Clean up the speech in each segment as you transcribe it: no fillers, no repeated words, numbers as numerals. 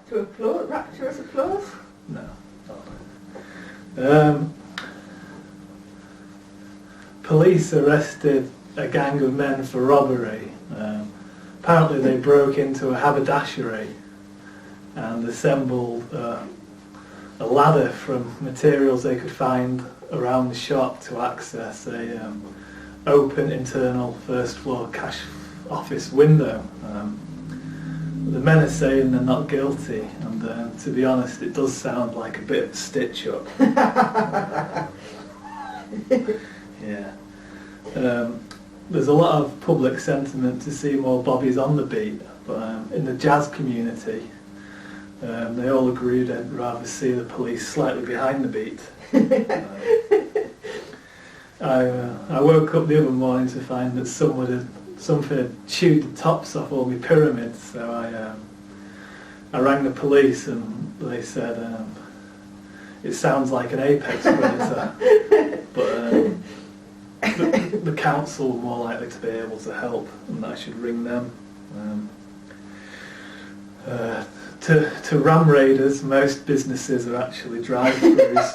To applaud? Rapturous applause? No. Not. Police arrested a gang of men for robbery. Apparently they broke into a haberdashery and assembled a ladder from materials they could find around the shop to access a open internal first floor cash office window. The men are saying they're not guilty, and to be honest, it does sound like a bit of a stitch-up. Yeah. There's a lot of public sentiment to see more bobbies on the beat, but in the jazz community, they all agreed they'd rather see the police slightly behind the beat. I woke up the other morning to find that something had chewed the tops off all my pyramids, so I rang the police and they said it sounds like an apex predator, but the council were more likely to be able to help and I should ring them. To ram raiders, most businesses are actually drive-thrus.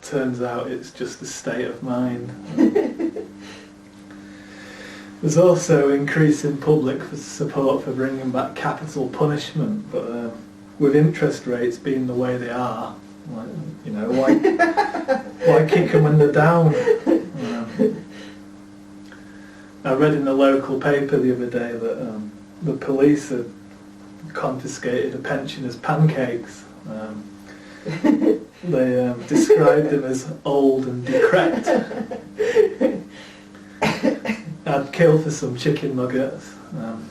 Turns out it's just a state of mind. There's also increasing public support for bringing back capital punishment, but with interest rates being the way they are, why kick them when they're down? I read in the local paper the other day that the police had confiscated a pensioner's pancakes. They described him as old and decrepit. I'd kill for some chicken nuggets.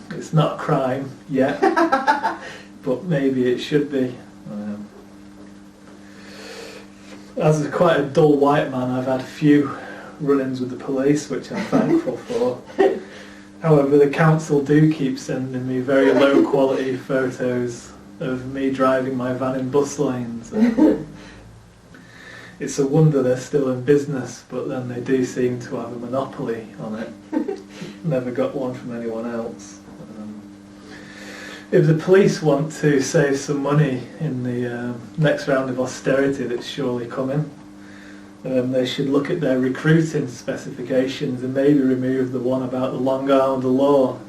It's not a crime yet, but maybe it should be. As quite a dull white man, I've had a few run-ins with the police, which I'm thankful for. However, the council do keep sending me very low quality photos of me driving my van in bus lanes. It's a wonder they're still in business, but then they do seem to have a monopoly on it. Never got one from anyone else. If the police want to save some money in the next round of austerity that's surely coming, they should look at their recruiting specifications and maybe remove the one about the long arm of the law.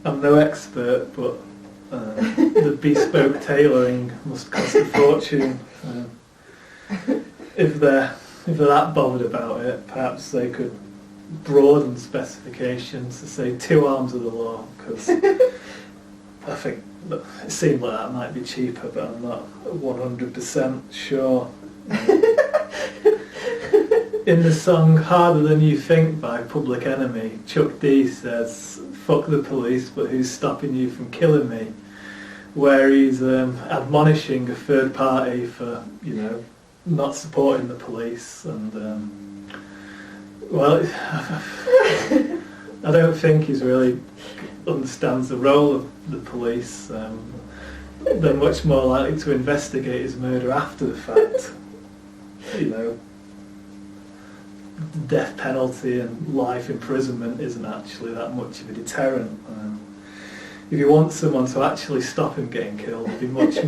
I'm no expert, but the bespoke tailoring must cost a fortune. If they're that bothered about it, perhaps they could broaden specifications to say 2 arms of the law, because I think it seemed like that might be cheaper, but I'm not 100% sure. In the song Harder Than You Think by Public Enemy, Chuck D says, "Fuck the police, but who's stopping you from killing me?" Where he's admonishing a third party for, not supporting the police, and I don't think he's really understands the role of the police. They're much more likely to investigate his murder after the fact. The death penalty and life imprisonment isn't actually that much of a deterrent. If you want someone to actually stop him getting killed, it'd be much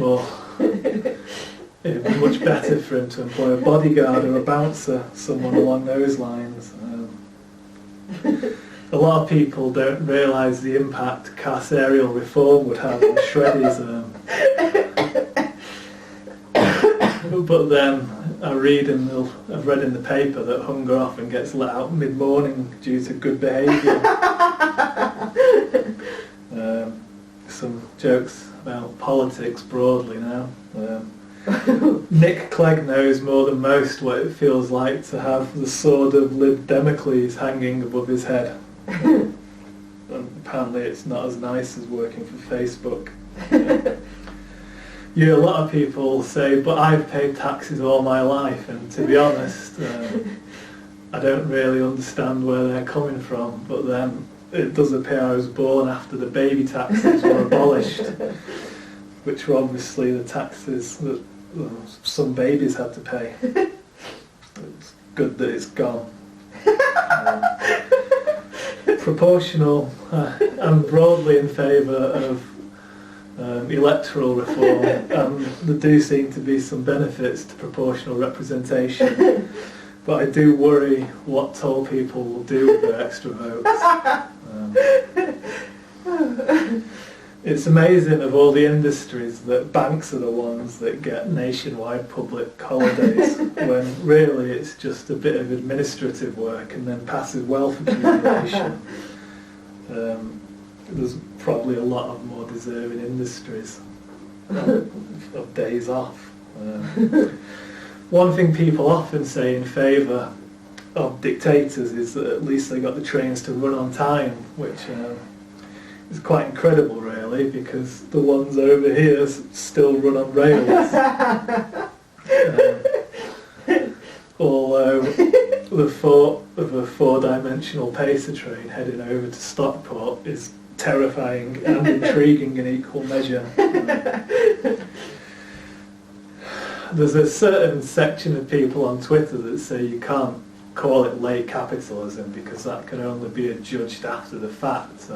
better for him to employ a bodyguard or a bouncer, someone along those lines. A lot of people don't realise the impact carceral reform would have on Shreddy's. But then I've read in the paper that hunger often gets let out mid-morning due to good behaviour. Some jokes about politics broadly now. Nick Clegg knows more than most what it feels like to have the sword of Lib Damocles hanging above his head. And apparently it's not as nice as working for Facebook. A lot of people say, but I've paid taxes all my life, and to be honest, I don't really understand where they're coming from, but then it does appear I was born after the baby taxes were abolished, which were obviously the taxes that some babies had to pay. It's good that it's gone. Proportional. I'm broadly in favour of electoral reform, and there do seem to be some benefits to proportional representation. But I do worry what tall people will do with their extra votes. It's amazing of all the industries that banks are the ones that get nationwide public holidays, when really it's just a bit of administrative work and then passive wealth accumulation. There's probably a lot of more deserving industries of days off. One thing people often say in favour of dictators is that at least they got the trains to run on time, which is quite incredible really, because the ones over here still run on rails. Although the thought of a four-dimensional pacer train heading over to Stockport is terrifying and intriguing in equal measure. There's a certain section of people on Twitter that say you can't call it late capitalism because that can only be adjudged after the fact.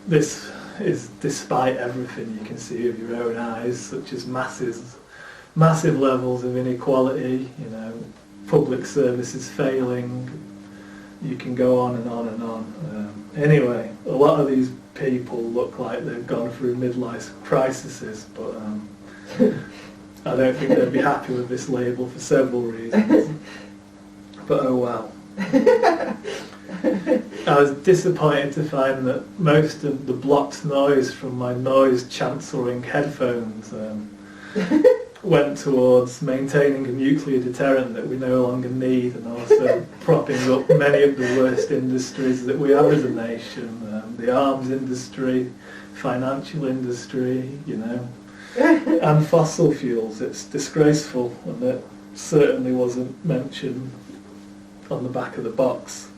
This is despite everything you can see with your own eyes, such as massive levels of inequality, public services failing. You can go on and on and on. Anyway, a lot of these people look like they've gone through midlife crises, but I don't think they'd be happy with this label for several reasons. But oh well. I was disappointed to find that most of the blocked noise from my noise-cancelling headphones went towards maintaining a nuclear deterrent that we no longer need, and also propping up many of the worst industries that we have as a nation. The arms industry, financial industry, and fossil fuels. It's disgraceful, and it certainly wasn't mentioned on the back of the box.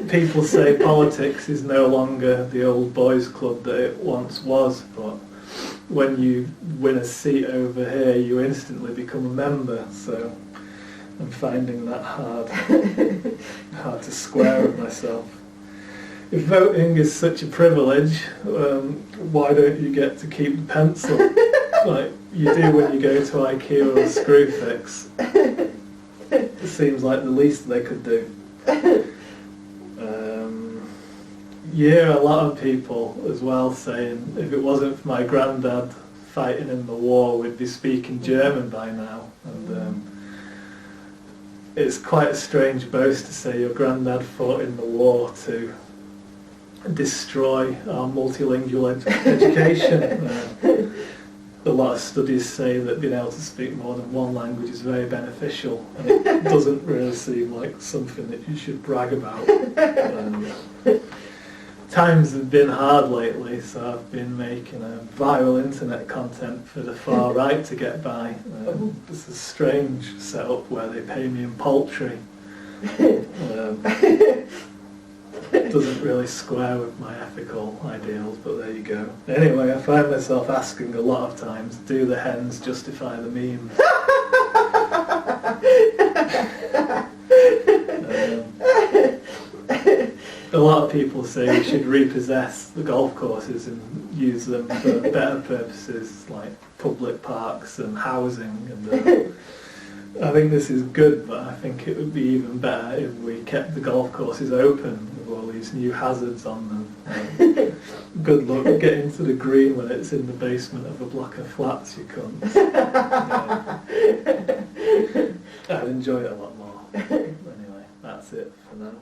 People say politics is no longer the old boys club that it once was, but when you win a seat over here you instantly become a member, so I'm finding that hard to square with myself. If voting is such a privilege, why don't you get to keep the pencil like you do when you go to IKEA or Screwfix? It seems like the least they could do. A lot of people as well saying if it wasn't for my granddad fighting in the war we'd be speaking German by now, and it's quite a strange boast to say your granddad fought in the war to destroy our multilingual education. A lot of studies say that being able to speak more than one language is very beneficial, and it doesn't really seem like something that you should brag about. Times have been hard lately, so I've been making viral internet content for the far right to get by. It's a strange setup where they pay me in poultry. It doesn't really square with my ethical ideals, but there you go. Anyway, I find myself asking a lot of times, do the hens justify the memes? A lot of people say we should repossess the golf courses and use them for better purposes like public parks and housing. And I think this is good, but I think it would be even better if we kept the golf courses open with all these new hazards on them. Good luck getting to the green when it's in the basement of a block of flats, you cunt. I'd enjoy it a lot more. Anyway, that's it for now.